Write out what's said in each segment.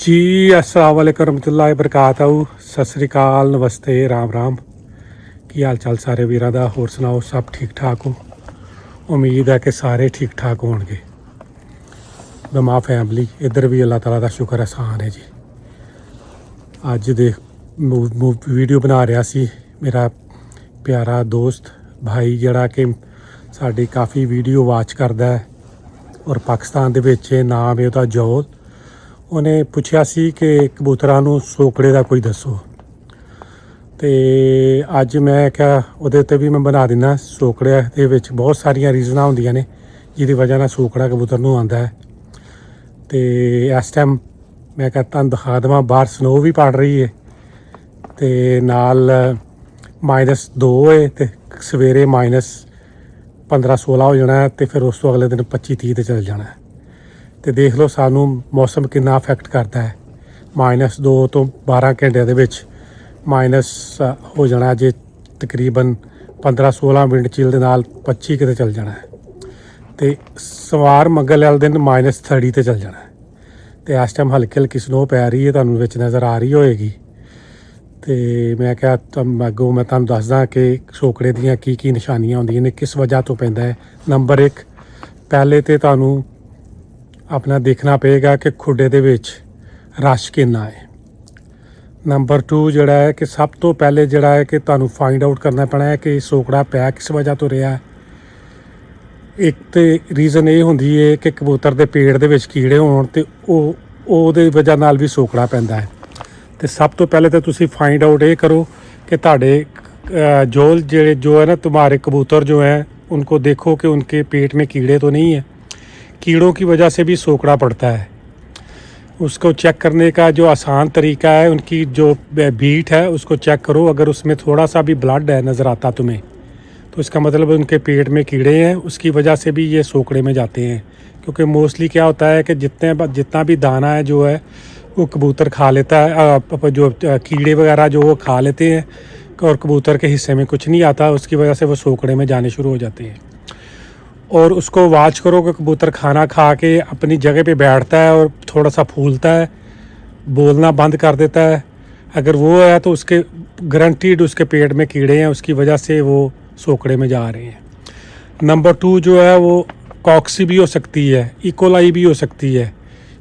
जी अस्सलाम वालेकुम रहमतुल्लाहि वबरकातहू। सत श्री अकाल, नमस्ते, राम राम। की हाल चाल सारे वीरां दा? होर सुनाओ, सब ठीक ठाक हो? उम्मीद है कि सारे ठीक ठाक होणगे। बमा फैमिली इधर भी अल्लाह ताला दा शुक्र एहसान है जी। अज दे वीडियो बना रहा सी मेरा प्यारा दोस्त भाई जिहड़ा कि साडी काफ़ी वीडियो वाच करदा है और पाकिस्तान दे विच नाम है उहदा जौल। उन्हें पुछया सी कि कबूतरां नूं सोकड़े दा कोई दसो, तो अज मैं क्या उहदे ते भी मैं बना दिना। सोकड़े दे विच बहुत सारिया रीजनां होंदियां ने जिहदी वजह नाल सोकड़ा कबूतर नूं आंदा है। तो इस टाइम मैं क्या तुहानूं दिखा देवां, बाहर स्नो भी पड़ रही है, तो नाल -2 है, तो सवेरे -15-16 हो जाना है, तो फिर उस तो अगले दिन 25-30 ते चल जाना है। तो देख लो सानू मौसम कितना अफेक्ट करता है। -2 तो 12 घंटे दे विच माइनस हो जाना जे तकरीबन 15-16 मिनट चिल दे नाल 25 किते चल जाना है। तो सवार मंगल वाले दिन -30 ते चल जाना है। तो इस टाइम हल्की हल्की स्नो पै रही है, तुहानूं विच नज़र आ रही होएगी। तो मैं क्या अगों मैं तुहानूं दसदा कि सोकड़े दियां की निशानियां होंदियां ने, किस वजह तो पैंदा है। नंबर 1, पहले तो तुहानूं अपना देखना पेगा कि खुडे दे विच रश किन्ना है। नंबर 2 जिहड़ा है कि सब तो पहले जिहड़ा है कि तुहानूं फाइंड आउट करना पैना है कि सोकड़ा पै किस वजह तो रहा है। एक तो रीज़न ये होंदी है कि कबूतर दे पेट दे विच कीड़े होण ते ओहदे वजह नाल भी सोकड़ा पैंदा है। तो सब तो पहले तो तुसीं फाइंड आउट ये करो कि तुहाडे जोल जो है ना, तुम्हारे कबूतर जो हैं उनको देखो कि उनके पेट में कीड़े तो नहीं है। कीड़ों की वजह से भी सोकड़ा पड़ता है। उसको चेक करने का जो आसान तरीका है, उनकी जो बीट है उसको चेक करो। अगर उसमें थोड़ा सा भी ब्लड है नज़र आता तुम्हें, तो इसका मतलब उनके पेट में कीड़े हैं, उसकी वजह से भी ये सोकड़े में जाते हैं। क्योंकि मोस्टली क्या होता है कि जितना भी दाना है जो है वो कबूतर खा लेता है, जो कीड़े वगैरह जो वो खा लेते हैं और कबूतर के हिस्से में कुछ नहीं आता, उसकी वजह से वो सोकड़े में जाने शुरू हो जाते हैं। और उसको वाच करो कि कबूतर खाना खा के अपनी जगह पे बैठता है और थोड़ा सा फूलता है, बोलना बंद कर देता है। अगर वो है तो उसके गारंटीड उसके पेट में कीड़े हैं, उसकी वजह से वो सोकड़े में जा रहे हैं। नंबर 2 जो है वो कॉक्सी भी हो सकती है, इकोलाई भी हो सकती है।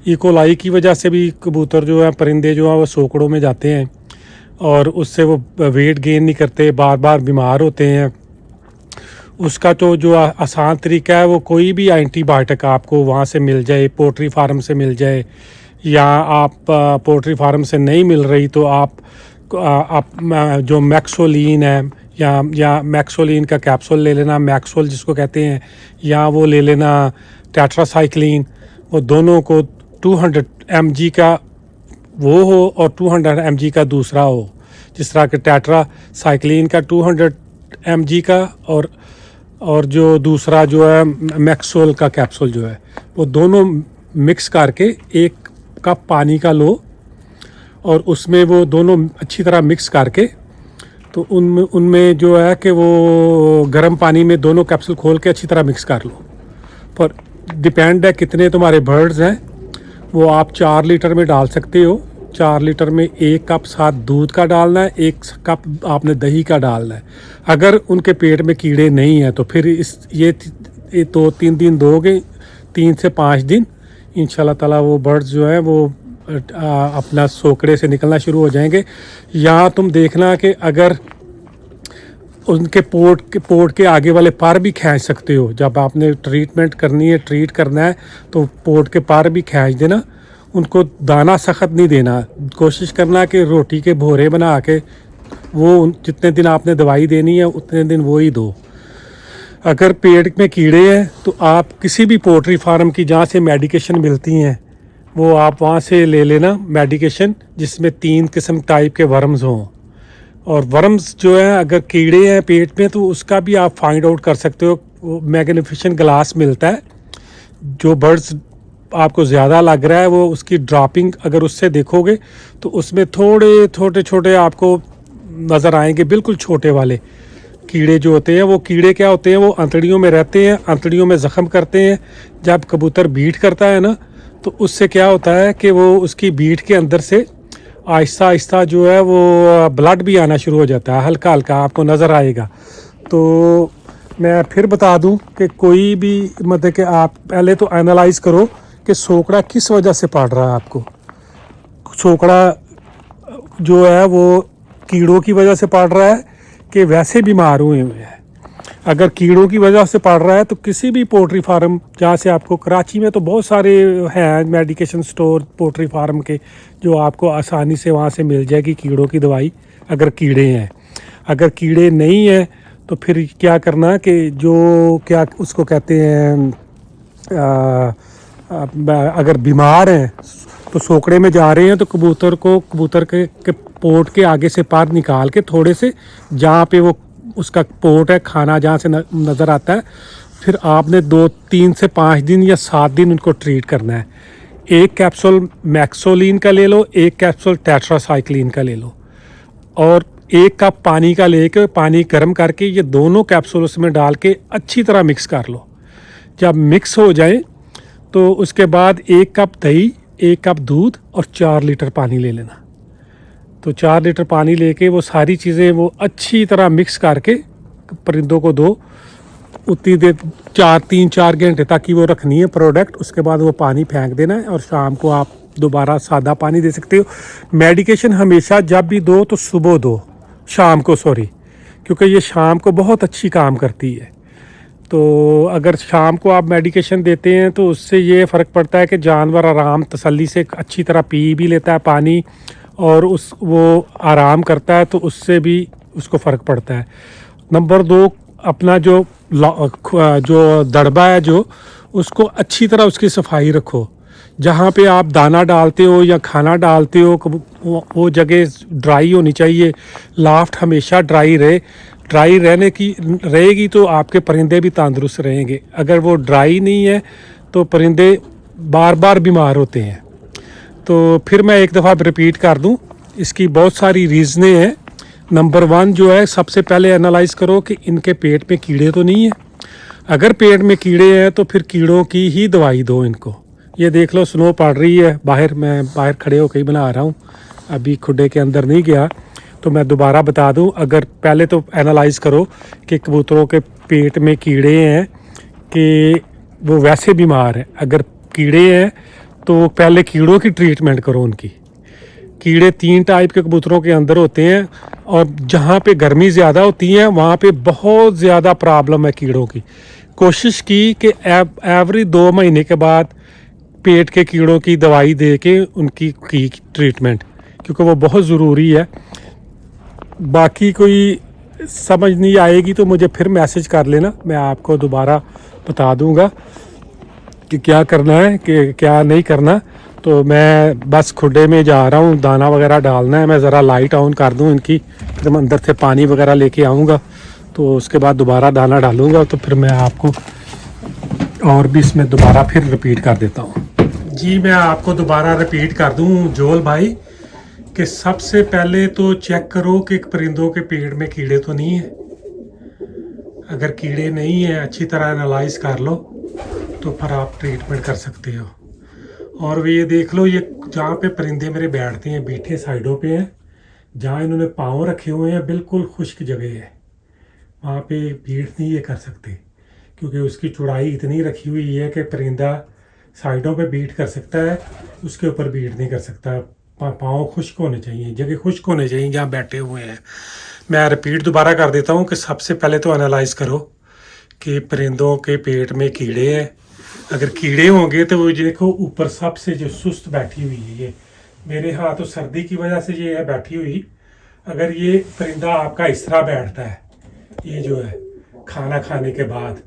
इकोलाई की वजह से भी कबूतर जो है, परिंदे जो हैं वो सोकड़ों में जाते हैं और उससे वो वेट गेन नहीं करते, बार बार बीमार होते हैं। उसका तो जो आसान तरीका है, वो कोई भी एंटीबायोटिक आपको वहाँ से मिल जाए, पोल्ट्री फार्म से मिल जाए, या आप पोल्ट्री फार्म से नहीं मिल रही तो आप जो मैक्सोलिन है या मैक्सोलिन का कैप्सूल ले लेना, मैक्सोल जिसको कहते हैं, या वो ले लेना टेट्रासाइक्लिन। वो दोनों को 200 mg का वो हो और 200 mg का दूसरा हो। जिस तरह के टेट्रासाइक्लिन का 200 mg का और जो दूसरा जो है मैक्सोल का कैप्सूल जो है, वो दोनों मिक्स करके 1 कप पानी का लो और उसमें वो दोनों अच्छी तरह मिक्स करके, तो उनमें जो है कि वो गर्म पानी में दोनों कैप्सूल खोल के अच्छी तरह मिक्स कर लो। पर डिपेंड है कितने तुम्हारे बर्ड्स हैं, वो आप 4 लीटर में डाल सकते हो। 4 लीटर में 1 कप साथ दूध का डालना है, 1 कप आपने दही का डालना है। अगर उनके पेट में कीड़े नहीं हैं तो फिर ये 2-3 दिन दोगे, 3 से 5 दिन इंशाल्लाह ताला वो बर्ड्स जो हैं वो अपना सोकड़े से निकलना शुरू हो जाएंगे। यहाँ तुम देखना कि अगर उनके पोर्ट के आगे वाले पार भी खींच सकते हो। जब आपने ट्रीटमेंट करनी है, ट्रीट करना है, तो पोर्ट के पार भी खींच देना। उनको दाना सख्त नहीं देना, कोशिश करना कि रोटी के भोरे बना के वो जितने दिन आपने दवाई देनी है उतने दिन वो ही दो। अगर पेट में कीड़े हैं तो आप किसी भी पोल्ट्री फार्म की जहाँ से मेडिकेशन मिलती हैं वो आप वहाँ से ले लेना मेडिकेशन, जिसमें 3 किस्म टाइप के वर्म्स हों। और वर्म्स जो है, अगर कीड़े हैं पेट में तो उसका भी आप फाइंड आउट कर सकते हो। वो मैग्नीफिकेशन ग्लास मिलता है, जो बर्ड्स आपको ज़्यादा लग रहा है वो उसकी ड्रॉपिंग अगर उससे देखोगे तो उसमें थोड़े छोटे आपको नज़र आएंगे, बिल्कुल छोटे वाले कीड़े जो होते हैं। वो कीड़े क्या होते हैं, वो अंतड़ियों में रहते हैं, अंतड़ियों में ज़ख्म करते हैं। जब कबूतर बीट करता है ना, तो उससे क्या होता है कि वो उसकी बीट के अंदर से आहिस्ता आहिस्ता जो है वो ब्लड भी आना शुरू हो जाता है, हल्का हल्का आपको नज़र आएगा। तो मैं फिर बता दूं कि कोई भी मतलब कि आप पहले तो एनालाइज करो कि सोकड़ा किस वजह से पड़ रहा है आपको। सोकड़ा जो है वो कीड़ों की वजह से पड़ रहा है कि वैसे बीमार हुए हुए हैं। अगर कीड़ों की वजह से पड़ रहा है तो किसी भी पोल्ट्री फार्म, जहाँ से आपको, कराची में तो बहुत सारे हैं मेडिकेशन स्टोर पोल्ट्री फार्म के, जो आपको आसानी से वहाँ से मिल जाएगी कीड़ों की दवाई अगर कीड़े हैं। अगर कीड़े नहीं हैं तो फिर क्या करना कि जो क्या उसको कहते हैं अगर बीमार हैं तो सोकड़े में जा रहे हैं तो कबूतर के पोर्ट के आगे से पार निकाल के थोड़े से जहाँ पे वो उसका पोर्ट है, खाना जहाँ से नज़र आता है, फिर आपने 2-3 से 5 दिन या 7 दिन उनको ट्रीट करना है। एक कैप्सूल मैक्सोलिन का ले लो, एक कैप्सूल टेट्रासाइक्लिन का ले लो, और 1 कप पानी का लेके पानी गर्म करके ये दोनों कैप्सूल उसमें डाल के अच्छी तरह मिक्स कर लो। जब मिक्स हो जाए तो उसके बाद 1 कप दही, 1 कप दूध और 4 लीटर पानी ले लेना। तो 4 लीटर पानी लेके वो सारी चीज़ें वो अच्छी तरह मिक्स करके परिंदों को दो। उतनी देर 3-4 घंटे तक ही वो रखनी है प्रोडक्ट। उसके बाद वो पानी फेंक देना है और शाम को आप दोबारा सादा पानी दे सकते हो। मेडिकेशन हमेशा जब भी दो तो सुबह दो, शाम को सॉरी, क्योंकि ये शाम को बहुत अच्छी काम करती है। तो अगर शाम को आप मेडिकेशन देते हैं तो उससे ये फ़र्क पड़ता है कि जानवर आराम तसल्ली से अच्छी तरह पी भी लेता है पानी और वो आराम करता है, तो उससे भी उसको फ़र्क पड़ता है। नंबर 2, अपना जो दड़बा है जो, उसको अच्छी तरह उसकी सफाई रखो। जहाँ पे आप दाना डालते हो या खाना डालते हो वो जगह ड्राई होनी चाहिए। लाफ्ट हमेशा ड्राई रहे। ड्राई रहने की रहेगी तो आपके परिंदे भी तंदुरुस्त रहेंगे। अगर वो ड्राई नहीं है तो परिंदे बार बार बीमार होते हैं। तो फिर मैं एक दफ़ा रिपीट कर दूं, इसकी बहुत सारी रीज़नें हैं। नंबर 1 जो है, सबसे पहले एनालाइज़ करो कि इनके पेट में कीड़े तो नहीं है। अगर पेट में कीड़े हैं तो फिर कीड़ों की ही दवाई दो इनको। ये देख लो स्नो पड़ रही है बाहर, मैं बाहर खड़े होकर ही बना रहा हूँ, अभी खुडे के अंदर नहीं गया। तो मैं दोबारा बता दूं, अगर पहले तो एनालाइज़ करो कि कबूतरों के पेट में कीड़े हैं कि वो वैसे बीमार हैं। अगर कीड़े हैं तो पहले कीड़ों की ट्रीटमेंट करो उनकी। कीड़े 3 टाइप के कबूतरों के अंदर होते हैं और जहाँ पे गर्मी ज़्यादा होती है वहाँ पे बहुत ज़्यादा प्रॉब्लम है कीड़ों की। कोशिश की कि एवरी 2 महीने के बाद पेट के कीड़ों की दवाई दे के उनकी की ट्रीटमेंट, क्योंकि वो बहुत ज़रूरी है। बाकी कोई समझ नहीं आएगी तो मुझे फिर मैसेज कर लेना, मैं आपको दोबारा बता दूंगा कि क्या करना है कि क्या नहीं करना। तो मैं बस खुडे में जा रहा हूँ, दाना वगैरह डालना है। मैं ज़रा लाइट ऑन कर दूँ इनकी, फिर मैं अंदर से पानी वगैरह लेके आऊँगा, तो उसके बाद दोबारा दाना डालूँगा। तो फिर मैं आपको और भी इसमें दोबारा फिर रिपीट कर देता हूँ। जी, मैं आपको दोबारा रिपीट कर दूँ जोल भाई, कि सबसे पहले तो चेक करो कि परिंदों के पेट में कीड़े तो नहीं है। अगर कीड़े नहीं है, अच्छी तरह एनालाइज कर लो तो फिर आप ट्रीटमेंट कर सकते हो। और वे ये देख लो, ये जहाँ पे परिंदे मेरे बैठते हैं, बीठे साइडों पे हैं, जहाँ इन्होंने पाँव रखे हुए हैं बिल्कुल खुश्क जगह है, वहाँ पे भीड़ नहीं ये कर सकते, क्योंकि उसकी चौड़ाई इतनी रखी हुई है कि परिंदा साइडों पे बीट कर सकता है, उसके ऊपर बीट नहीं कर सकता। पाँव खुश्क होने चाहिए, जगह खुश्क होने चाहिए जहाँ बैठे हुए हैं। मैं रिपीट दोबारा कर देता हूँ कि सबसे पहले तो एनालाइज करो कि परिंदों के पेट में कीड़े हैं। अगर कीड़े होंगे तो वो देखो ऊपर सबसे जो सुस्त बैठी हुई है, ये मेरे हाथ तो सर्दी की वजह से ये है बैठी हुई। अगर ये परिंदा आपका इस तरह बैठता है, ये जो है खाना खाने के बाद,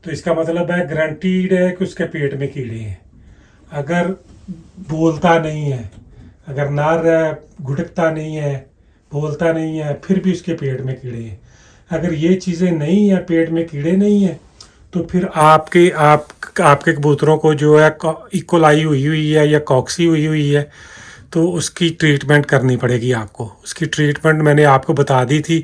तो इसका मतलब है गारंटीड है कि उसके पेट में कीड़े हैं। अगर बोलता नहीं है, अगर नार घुटकता नहीं है, बोलता नहीं है, फिर भी उसके पेट में कीड़े हैं। अगर ये चीज़ें नहीं है, पेट में कीड़े नहीं है, तो फिर आपके कबूतरों को जो है इकोलाई हुई है या कॉक्सी हुई है, तो उसकी ट्रीटमेंट करनी पड़ेगी आपको। उसकी ट्रीटमेंट मैंने आपको बता दी थी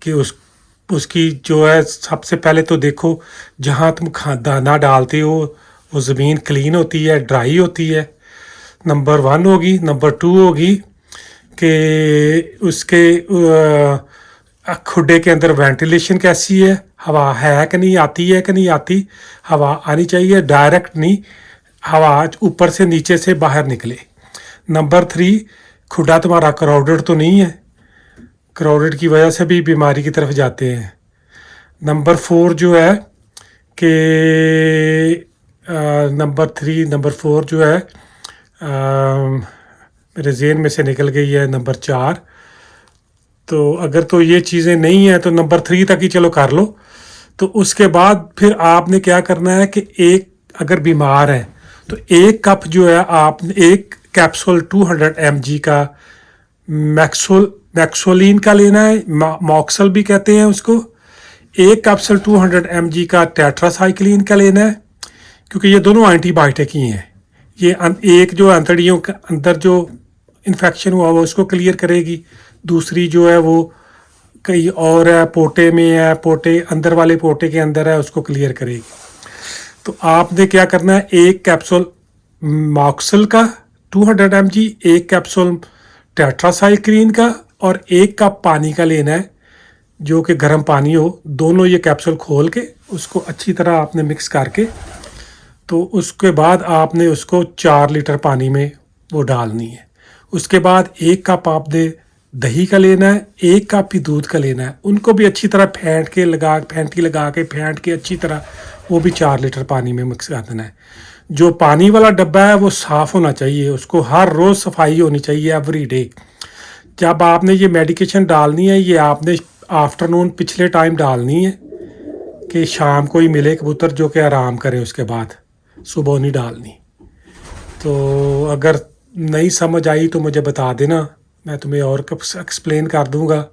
कि उसकी जो है, सबसे पहले तो देखो जहाँ तुम दाना डालते हो वो ज़मीन क्लीन होती है, ड्राई होती है। नंबर 1 होगी। नंबर 2 होगी कि उसके खुडे के अंदर वेंटिलेशन कैसी है, हवा है कि नहीं, आती है कि नहीं आती। हवा आनी चाहिए, डायरेक्ट नहीं, हवा ऊपर से नीचे से बाहर निकले। नंबर 3, खुडा तुम्हारा क्राउडेड तो नहीं है, क्राउडेड की वजह से भी बीमारी की तरफ जाते हैं। नंबर 4 जो है कि नंबर 4 जो है मेरे ज़हन में से निकल गई है, नंबर 4। तो अगर तो ये चीज़ें नहीं हैं तो नंबर 3 तक ही चलो कर लो। तो उसके बाद फिर आपने क्या करना है कि एक अगर बीमार है तो 1 कप जो है आपने 1 कैप्सूल 200 mg का मैक्सोलिन का लेना है, मॉक्सल भी कहते हैं उसको। 1 कैप्सूल 200 mg का टेट्रासाइक्लिन का लेना है, क्योंकि ये दोनों एंटीबायोटिक ही हैं। ये एक जो आंतड़ियों के अंदर जो इन्फेक्शन हुआ वो उसको क्लियर करेगी, दूसरी जो है वो कहीं और है, पोटे में है, पोटे अंदर वाले पोटे के अंदर है, उसको क्लियर करेगी। तो आपने क्या करना है, 1 कैप्सूल मॉक्सल का 200 mg, 1 कैप्सूल टेट्रासाइक्लिन का और 1 कप पानी का लेना है, जो कि गर्म पानी हो। दोनों ये कैप्सूल खोल के उसको अच्छी तरह आपने मिक्स करके, तो उसके बाद आपने उसको 4 लीटर पानी में वो डालनी है। उसके बाद 1 कप आपने दही का लेना है, 1 कप ही दूध का लेना है। उनको भी अच्छी तरह फेंट के अच्छी तरह वो भी 4 लीटर पानी में मिक्स कर देना है। जो पानी वाला डब्बा है वो साफ़ होना चाहिए, उसको हर रोज़ सफाई होनी चाहिए, एवरी डे। जब आपने ये मेडिकेशन डालनी है, ये आपने आफ्टरनून पिछले टाइम डालनी है कि शाम को ही मिले कबूतर जो कि आराम करे, उसके बाद सुबह नहीं डालनी। तो अगर नहीं समझ आई तो मुझे बता देना, मैं तुम्हें और एक्सप्लेन कर दूंगा।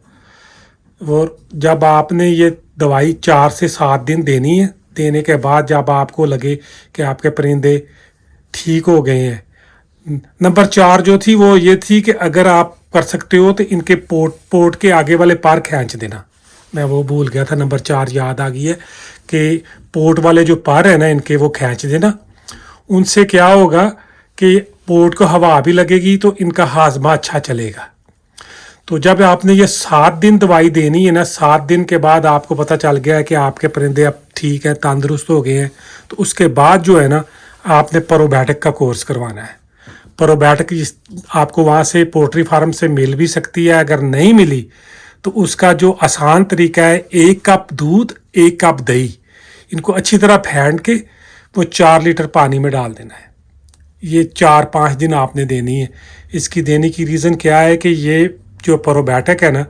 और जब आपने ये दवाई 4 से 7 दिन देनी है, देने के बाद जब आपको लगे कि आपके परिंदे ठीक हो गए हैं। नंबर 4 जो थी वो ये थी कि अगर आप कर सकते हो तो इनके पोट के आगे वाले पर खींच देना। मैं वो भूल गया था, नंबर 4 याद आ गई है कि पोट वाले जो पर है ना इनके, वो खींच देना। उनसे क्या होगा कि पोट को हवा भी लगेगी तो इनका हाजमा अच्छा चलेगा। तो जब आपने ये 7 दिन दवाई देनी है ना, 7 दिन के बाद आपको पता चल गया है कि आपके परिंदे अब ठीक हैं, तंदुरुस्त हो गए हैं, तो उसके बाद जो है ना आपने प्रोबायोटिक का कोर्स करवाना है। प्रोबायोटिक आपको वहाँ से पोल्ट्री फार्म से मिल भी सकती है, अगर नहीं मिली तो उसका जो आसान तरीका है, 1 कप दूध 1 कप दही, इनको अच्छी तरह फेंट के वो 4 लीटर पानी में डाल देना है। ये 4-5 दिन आपने देनी है। इसकी देने की रीज़न क्या है कि ये जो प्रोबायोटिक है ना,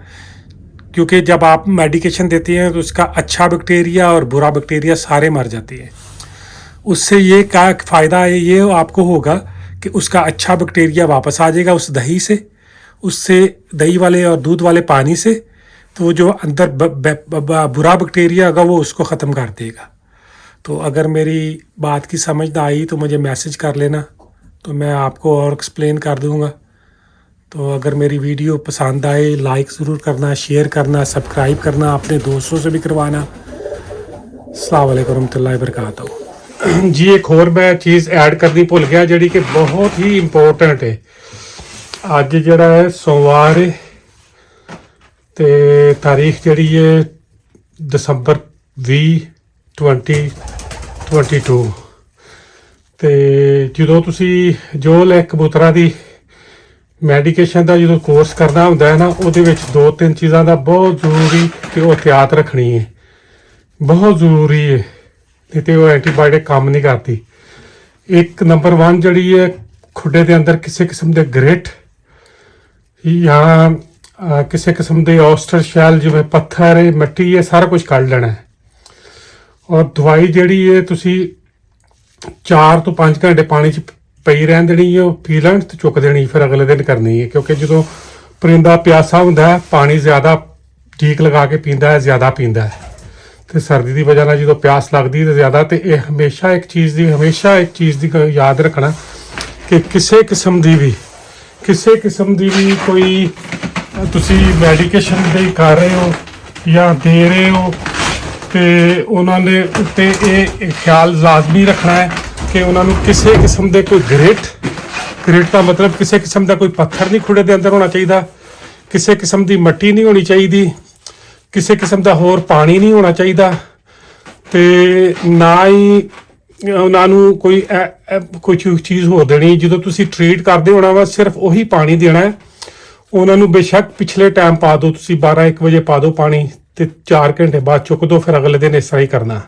क्योंकि जब आप मेडिकेशन देते हैं तो उसका अच्छा बैक्टीरिया और बुरा बैक्टीरिया सारे मर जाते हैं। उससे ये क्या फ़ायदा है, ये आपको होगा कि उसका अच्छा बैक्टीरिया वापस आ जाएगा उस दही से, उससे दही वाले और दूध वाले पानी से। तो वो जो अंदर बुरा बैक्टीरिया होगा वो उसको ख़त्म कर देगा। तो अगर मेरी बात की समझ ना आई तो मुझे मैसेज कर लेना, तो मैं आपको और एक्सप्लेन कर दूँगा। तो अगर मेरी वीडियो पसंद आए लाइक ज़रूर करना, शेयर करना, सब्सक्राइब करना, अपने दोस्तों से भी करवाना। अस्सलाम वालेकुम रहमतुल्लाहि व बरकातहू। जी एक और मैं चीज़ ऐड करनी भुल गया जी कि बहुत ही इंपॉर्टेंट है। अज जड़ा है सोमवार है तो तारीख जी है दिसंबर 20 2022। तो जो तुसी जो ले कबूतरा की मैडिकेशन का जो कोर्स करना होंदा है ना, उहदे विच 2-3 चीज़ों का बहुत जरूरी कि वो एहतियात रखनी है, बहुत जरूरी है, नहीं तो वो एंटीबायोटिक काम नहीं करती। एक नंबर 1 जी है, खुडे के अंदर किसी किस्म के ग्रिट या किसी किस्म के ऑस्टर शैल जिवें पत्थर है, मिट्टी है, सारा कुछ कढ़ लेना है। और दवाई जी है तुसी 4 तो 5 घंटे पानी च पई रहन देनी है, पी लैन तो चुक देनी, फिर अगले दिन करनी है। क्योंकि जो परिंदा प्यासा होंदा है, पानी ज़्यादा टीक लगा के पींदा है, ज़्यादा पींदा है, तो सर्दी की वजह जो प्यास लगती है ज़्यादा। तो यह हमेशा एक चीज़ की याद रखना कि किसी किस्म की भी कोई तुसी मैडिकेशन दे कर रहे हो या दे रहे हो, तो उन्होंने उत्ते ये ख्याल लाजमी रखना है ਕਿ ਉਹਨਾਂ ਨੂੰ ਕਿਸੇ ਕਿਸਮ ਦੇ ਕੋਈ ਗ੍ਰਿਟ ਦਾ ਮਤਲਬ ਕਿਸੇ ਕਿਸਮ ਦਾ ਕੋਈ ਪੱਥਰ ਨਹੀਂ ਖੁੱਡੇ ਦੇ ਅੰਦਰ ਹੋਣਾ ਚਾਹੀਦਾ, ਕਿਸੇ ਕਿਸਮ ਦੀ ਮਿੱਟੀ ਨਹੀਂ ਹੋਣੀ ਚਾਹੀਦੀ, ਕਿਸੇ ਕਿਸਮ ਦਾ ਹੋਰ ਪਾਣੀ ਨਹੀਂ ਹੋਣਾ ਚਾਹੀਦਾ, ਤੇ ਨਾ ਹੀ ਉਹਨਾਂ ਨੂੰ ਕੋਈ ਚੀਜ਼ ਹੋਰ ਦੇਣੀ। ਜਦੋਂ ਤੁਸੀਂ ਟ੍ਰੀਟ ਕਰਦੇ ਹੋਣਾ ਵਾ ਸਿਰਫ ਉਹੀ ਪਾਣੀ ਦੇਣਾ ਹੈ ਉਹਨਾਂ ਨੂੰ। ਬੇਸ਼ੱਕ ਪਿਛਲੇ ਟਾਈਮ ਪਾ ਦਿਓ ਤੁਸੀਂ, 12-1 ਵਜੇ ਪਾ ਦਿਓ ਪਾਣੀ ਤੇ 4 ਘੰਟੇ ਬਾਅਦ ਚੁੱਕ ਦਿਓ, ਫਿਰ ਅਗਲੇ ਦਿਨ ਇਸ ਤਰ੍ਹਾਂ ਹੀ ਕਰਨਾ।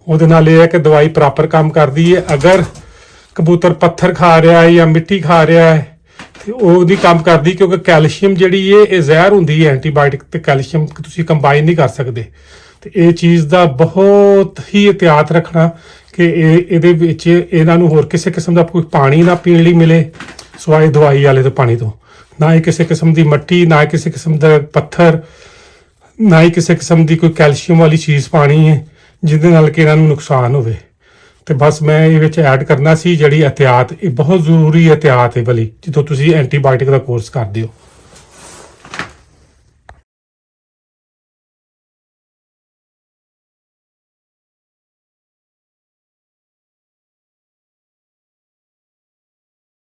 ਉਹਦੇ ਨਾਲ ਇਹ ਹੈ ਕਿ ਦਵਾਈ ਪ੍ਰੋਪਰ ਕੰਮ ਕਰਦੀ ਹੈ। ਅਗਰ ਕਬੂਤਰ ਪੱਥਰ ਖਾ ਰਿਹਾ ਹੈ ਜਾਂ ਮਿੱਟੀ ਖਾ ਰਿਹਾ ਹੈ ਤੇ ਉਹਦੀ ਕੰਮ ਕਰਦੀ, ਕਿਉਂਕਿ ਕੈਲਸ਼ੀਅਮ ਜਿਹੜੀ ਇਹ ਜ਼ਹਿਰ ਹੁੰਦੀ ਹੈ। ਐਂਟੀਬਾਇਓਟਿਕ ਤੇ ਕੈਲਸ਼ੀਅਮ ਤੁਸੀਂ ਕੰਬਾਈਨ ਨਹੀਂ ਕਰ ਸਕਦੇ, ਤੇ ਇਹ ਚੀਜ਼ ਦਾ ਬਹੁਤ ਹੀ ਇhtiyਾਤ ਰੱਖਣਾ ਕਿ ਇਹਦੇ ਵਿੱਚ ਇਹਨਾਂ ਨੂੰ ਹੋਰ ਕਿਸੇ ਕਿਸਮ ਦਾ ਕੋਈ ਪਾਣੀ ਨਾ ਪੀਣ ਲਈ ਮਿਲੇ ਸਿਵਾਏ ਦਵਾਈ ਵਾਲੇ ਤੋਂ ਪਾਣੀ ਤੋਂ, ਨਾ ਹੀ ਕਿਸੇ ਕਿਸਮ ਦੀ ਮਿੱਟੀ, ਨਾ ਹੀ ਕਿਸੇ ਕਿਸਮ ਦਾ ਪੱਥਰ, ਨਾ ਹੀ ਕਿਸੇ ਕਿਸਮ ਦੀ ਕੋਈ ਕੈਲਸ਼ੀਅਮ ਵਾਲੀ ਚੀਜ਼ ਪਾਣੀ ਹੈ ਜਿਹਦੇ ਨਾਲ ਕਿ ਇਹਨਾਂ ਨੂੰ ਨੁਕਸਾਨ ਹੋਵੇ। ਤੇ ਬਸ ਮੈਂ ਇਹ ਵਿੱਚ ਐਡ ਕਰਨਾ ਸੀ ਜਿਹੜੀ ਇhtiyਾਤ, ਇਹ ਬਹੁਤ ਜ਼ਰੂਰੀ ਇhtiyਾਤ ਹੈ ਭਲੀ ਜਦੋਂ ਤੁਸੀਂ ਐਂਟੀਬਾਇਓਟਿਕ ਦਾ ਕੋਰਸ ਕਰਦੇ ਹੋ।